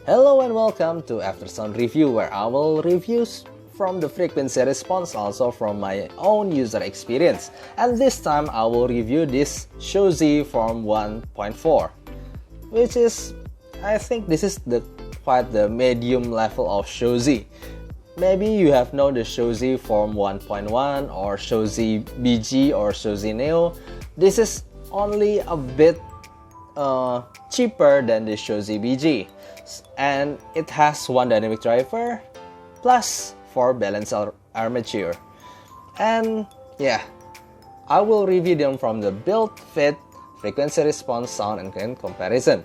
Hello and welcome to After Sound Review, where I will review from the frequency response, also from my own user experience. And this time I will review this Shozy Form 1.4, which is, I think this is quite the medium level of Shozy. Maybe you have known the Shozy Form 1.1 or Shozy BG or Shozy Neo. This is only a bit cheaper than the Shozy BG, and it has one dynamic driver plus 4 balanced armature. And yeah, I will review them from the build, fit, frequency response, sound, and gain comparison.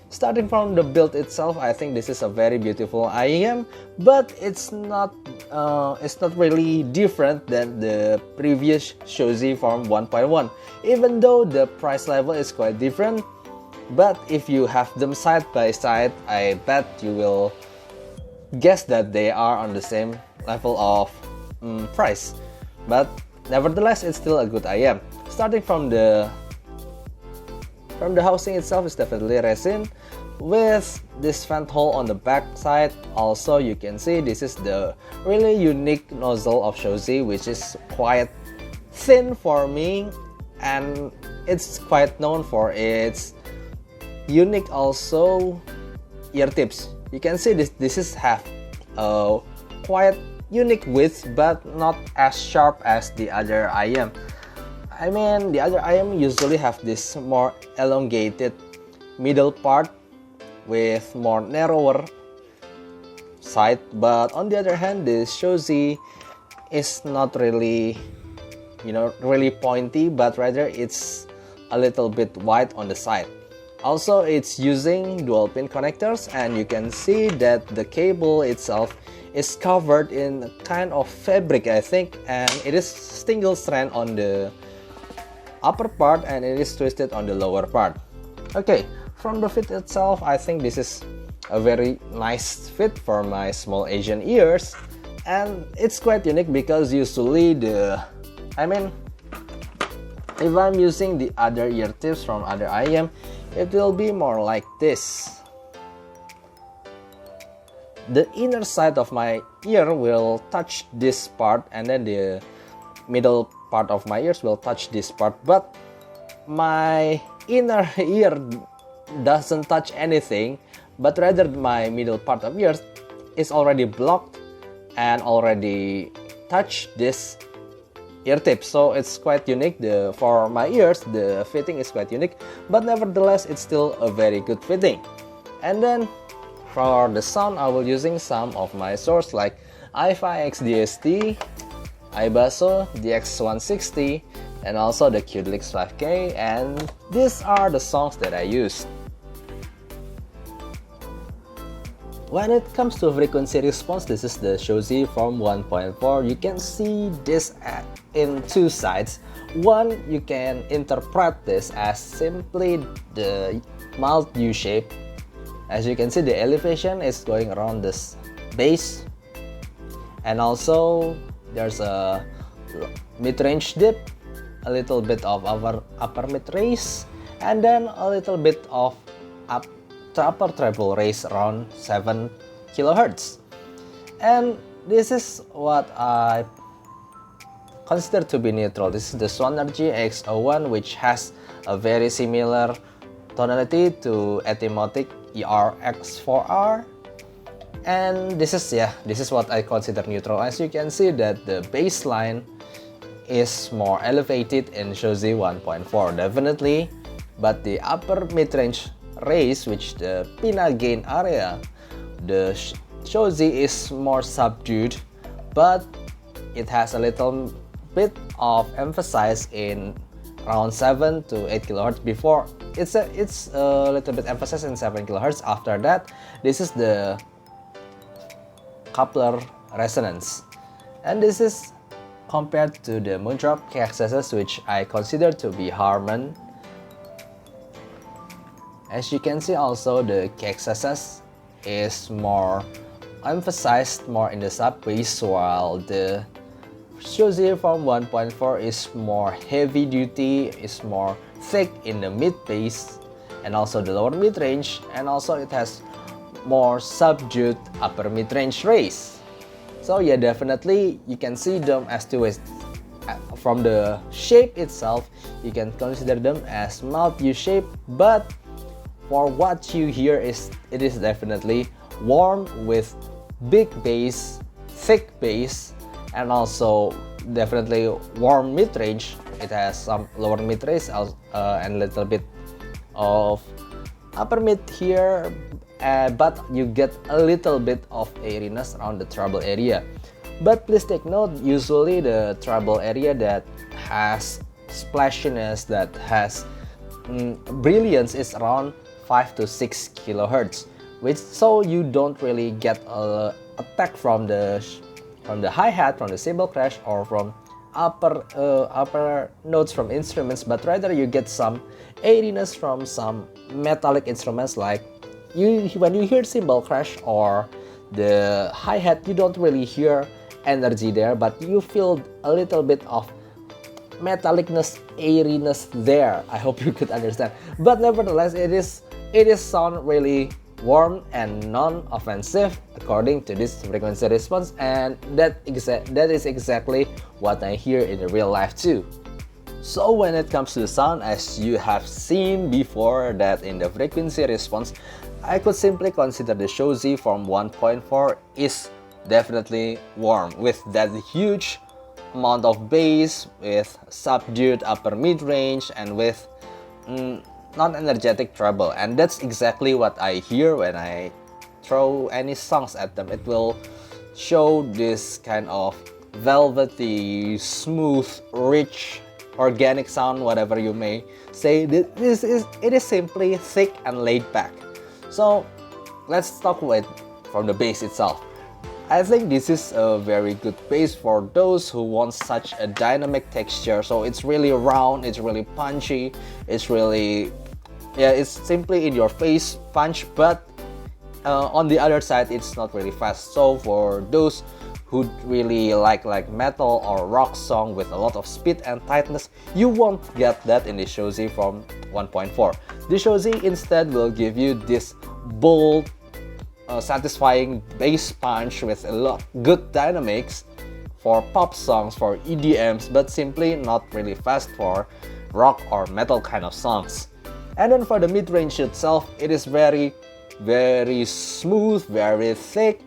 Starting from the build itself, I think this is a very beautiful IEM, but it's not really different than the previous Shozy Form 1.1, even though the price level is quite different. But if you have them side by side, I bet you will guess that they are on the same level of price. But nevertheless, it's still a good IEM. Starting from the housing itself is definitely resin with this vent hole on the back side. Also, you can see this is the really unique nozzle of Shozy, which is quite thin for me, and it's quite known for its unique also ear tips. You can see this have a quite unique width, but not as sharp as the other IEM. I mean, the other IEM usually have this more elongated middle part with more narrower side, but on the other hand, this Shozy is not really, really pointy, but rather it's a little bit wide on the side. Also, it's using dual pin connectors, and you can see that the cable itself is covered in a kind of fabric, I think, and it is single strand on the upper part and it is twisted on the lower part. Okay, from the fit itself, I think this is a very nice fit for my small Asian ears, and it's quite unique because usually if I'm using the other ear tips from other IEM, it will be more like this. The inner side of my ear will touch this part, and then the middle part of my ears will touch this part, but my inner ear doesn't touch anything, but rather my middle part of ears is already blocked and already touch this ear tip. So it's quite unique. For my ears, the fitting is quite unique, but nevertheless it's still a very good fitting. And then for the sound, I will using some of my source like i5X DST, iBasso DX160, and also the Qdelix 5K, and these are the songs that I used. When it comes to frequency response, this is the Shozy Form 1.4. You can see this in two sides. One, you can interpret this as simply the mild U shape. As you can see, the elevation is going around this base, and also there's a mid-range dip, a little bit of upper mid-raise, and then a little bit of upper treble raise around 7 kHz. And this is what I consider to be neutral. This is the Sonergy X01, which has a very similar tonality to Etymotic ERX4R. And this is what I consider neutral. As you can see that the baseline is more elevated in Shozy 1.4, definitely, but the upper mid-range raise, which the pinna gain area, the Shozy is more subdued, but it has a little bit of emphasis in around 7 to 8 kHz. Before it's a little bit emphasis in 7 kHz. After that, this is the coupler resonance, and this is compared to the Moondrop kxxs, which I consider to be Harman. As you can see, also the kxxs is more emphasized more in the sub bass, while the Shozy Form 1.4 is more heavy duty, is more thick in the mid bass and also the lower mid range, and also it has more subdued upper mid-range race. So yeah, definitely you can see them as two ways. From the shape itself, you can consider them as mouth U shape, but for what you hear it is definitely warm with big bass, thick bass, and also definitely warm mid-range. It has some lower mid-range and a little bit of upper mid here, but you get a little bit of airiness around the treble area. But please take note, usually the treble area that has splashiness, that has brilliance is around 5 to 6 kilohertz, which so you don't really get a attack from the hi-hat, from the cymbal crash, or from upper notes from instruments, but rather you get some airiness from some metallic instruments. Like when you hear cymbal crash or the hi-hat, you don't really hear energy there, but you feel a little bit of metallicness, airiness there. I hope you could understand. But nevertheless, it is sound really warm and non-offensive according to this frequency response, and that is exactly what I hear in the real life too. So when it comes to the sound, as you have seen before that in the frequency response, I could simply consider the Shozy Form 1.4 is definitely warm with that huge amount of bass, with subdued upper mid-range, and with non-energetic treble. And that's exactly what I hear when I throw any songs at them. It will show this kind of velvety, smooth, rich, organic sound, whatever you may say. It is simply thick and laid back. So let's talk from the bass itself. I think this is a very good bass for those who want such a dynamic texture. So it's really round, it's really punchy, it's really, yeah, it's simply in your face punch, but on the other side it's not really fast. So for those who really like metal or rock song with a lot of speed and tightness, you won't get that in the Shozy Form 1.4. The Shozy instead will give you this bold, satisfying bass punch with a lot good dynamics for pop songs, for EDMs, but simply not really fast for rock or metal kind of songs. And then for the mid-range itself, it is very, very smooth, very thick,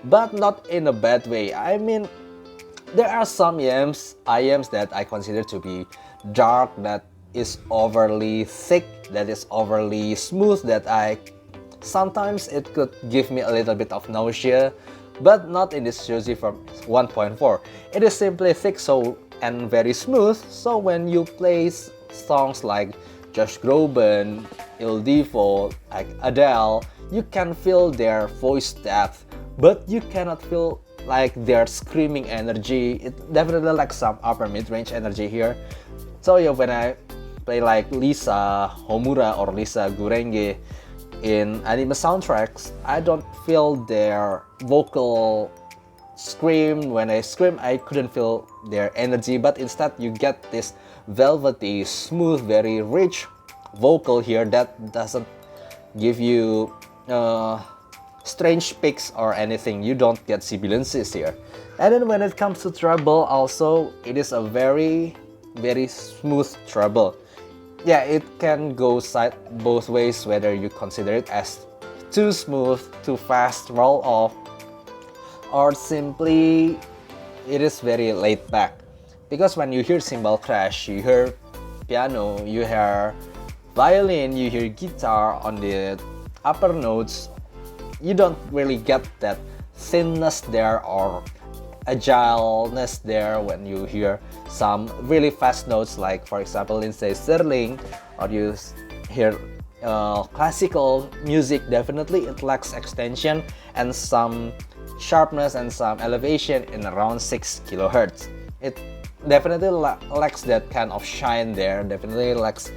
but not in a bad way. I mean, there are some IMs that I consider to be dark, that is overly thick, that is overly smooth, that sometimes it could give me a little bit of nausea, but not in this Shozy Form 1.4. It is simply thick and very smooth, so when you play songs like Josh Groban, Il Divo, like Adele, you can feel their voice depth, but you cannot feel like their screaming energy. It definitely lacks some upper mid-range energy here. So yeah, when I play like Lisa Homura or Lisa Gurenge in anime soundtracks, I don't feel their vocal scream. When I scream, I couldn't feel their energy, but instead you get this velvety, smooth, very rich vocal here that doesn't give you strange picks or anything. You don't get sibilances here. And then when it comes to treble also, it is a very, very smooth treble. Yeah, it can go both ways, whether you consider it as too smooth, too fast roll off, or simply it is very laid back. Because when you hear cymbal crash, you hear piano, you hear violin, you hear guitar on the upper notes, you don't really get that thinness there or agileness there when you hear some really fast notes, like for example Lindsey Sterling, or you hear classical music. Definitely it lacks extension and some sharpness and some elevation in around 6 kilohertz. It definitely lacks that kind of shine there, definitely lacks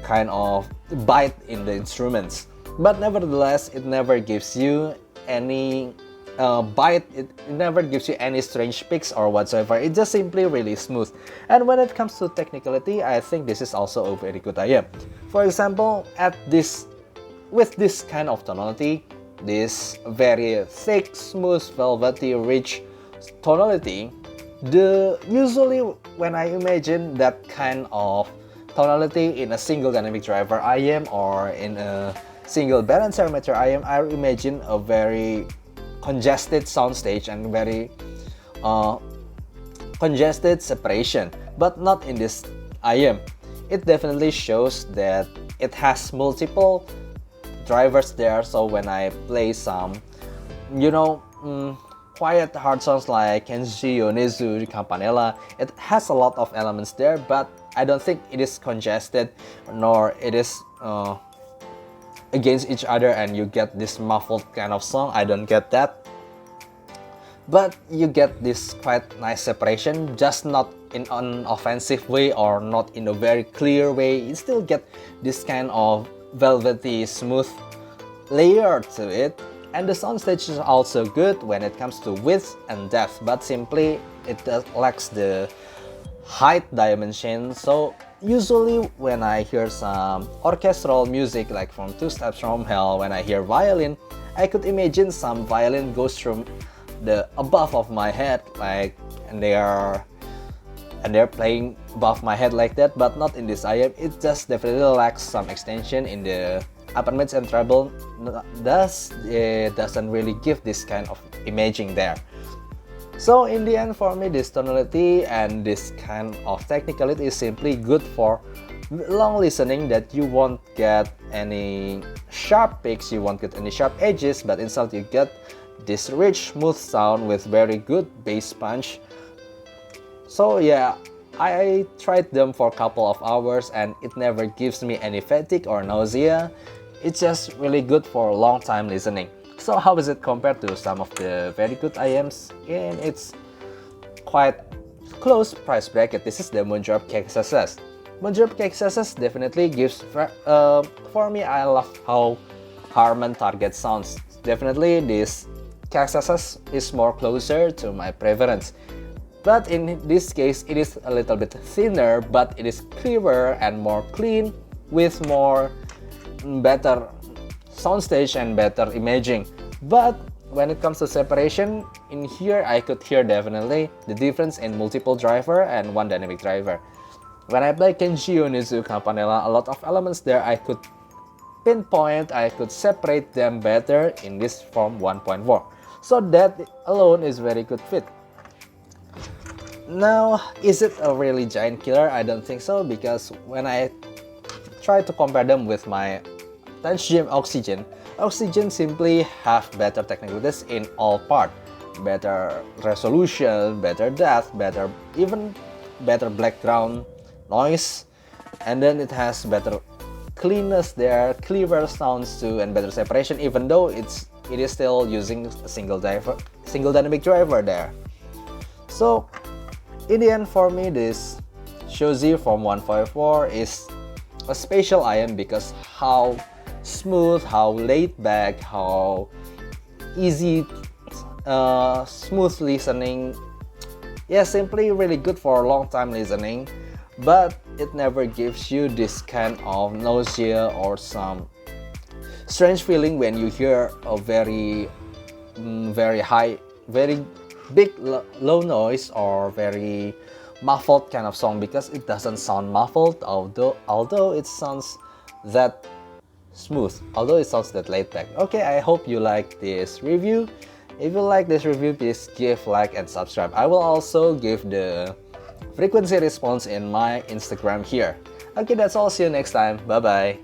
kind of bite in the instruments. But nevertheless, it never gives you any bite, it never gives you any strange picks or whatsoever. It's just simply really smooth. And when it comes to technicality, I think this is also a very good IM. For example, with this kind of tonality, this very thick, smooth, velvety, rich tonality, usually when I imagine that kind of tonality in a single dynamic driver IM or in a single balance parameter IM, I imagine a very congested soundstage and very congested separation, but not in this IM. It definitely shows that it has multiple drivers there, so when I play some, quiet hard songs like Kenshi, Yonezu, Campanella, it has a lot of elements there, but I don't think it is congested nor it is against each other and you get this muffled kind of song. I don't get that. But you get this quite nice separation, just not in an offensive way or not in a very clear way. You still get this kind of velvety, smooth layer to it. And the soundstage is also good when it comes to width and depth, but simply it lacks the height dimension. So usually when I hear some orchestral music like from Two Steps from Hell, when I hear violin, I could imagine some violin goes from the above of my head, like, and they're playing above my head like that, but not in this IM. It just definitely lacks some extension in the upper mids and treble. Thus, it doesn't really give this kind of imaging there. So in the end, for me, this tonality and this kind of technicality is simply good for long listening, that you won't get any sharp peaks, you won't get any sharp edges, but instead you get this rich, smooth sound with very good bass punch. So yeah, I tried them for a couple of hours and it never gives me any fatigue or nausea. It's just really good for long time listening. So how is it compared to some of the very good IMs in its quite close price bracket? This is the Moondrop kxxs. Moondrop kxxs definitely gives, for me, I love how Harman target sounds. Definitely this kxxs is more closer to my preference. But in this case, it is a little bit thinner, but it is clearer and more clean with more better soundstage and better imaging. But when it comes to separation, in here I could hear definitely the difference in multiple driver and one dynamic driver. When I play Kenshi, Yonezu, Campanella, a lot of elements there I could pinpoint, I could separate them better in this Form 1.4. So that alone is very good fit. Now, is it a really giant killer? I don't think so, because when I try to compare them with my 10th Gen Oxygen simply have better technicalities in all parts. Better resolution, better depth, even better background noise, and then it has better cleanness there, clearer sounds too, and better separation, even though it is still using a single dynamic driver there. So in the end, for me, this Shozy Form 1.4 is a special IM because how smooth, how laid back, how easy, smooth listening. Yeah, simply really good for long time listening, but it never gives you this kind of nausea or some strange feeling when you hear a very high, very big low noise or very muffled kind of song, because it doesn't sound muffled, although it sounds that smooth, although it sounds that laid back. Okay, I hope you like this review. If you like this review, please give like and subscribe. I will also give the frequency response in my Instagram here. Okay, that's all. See you next time. Bye bye.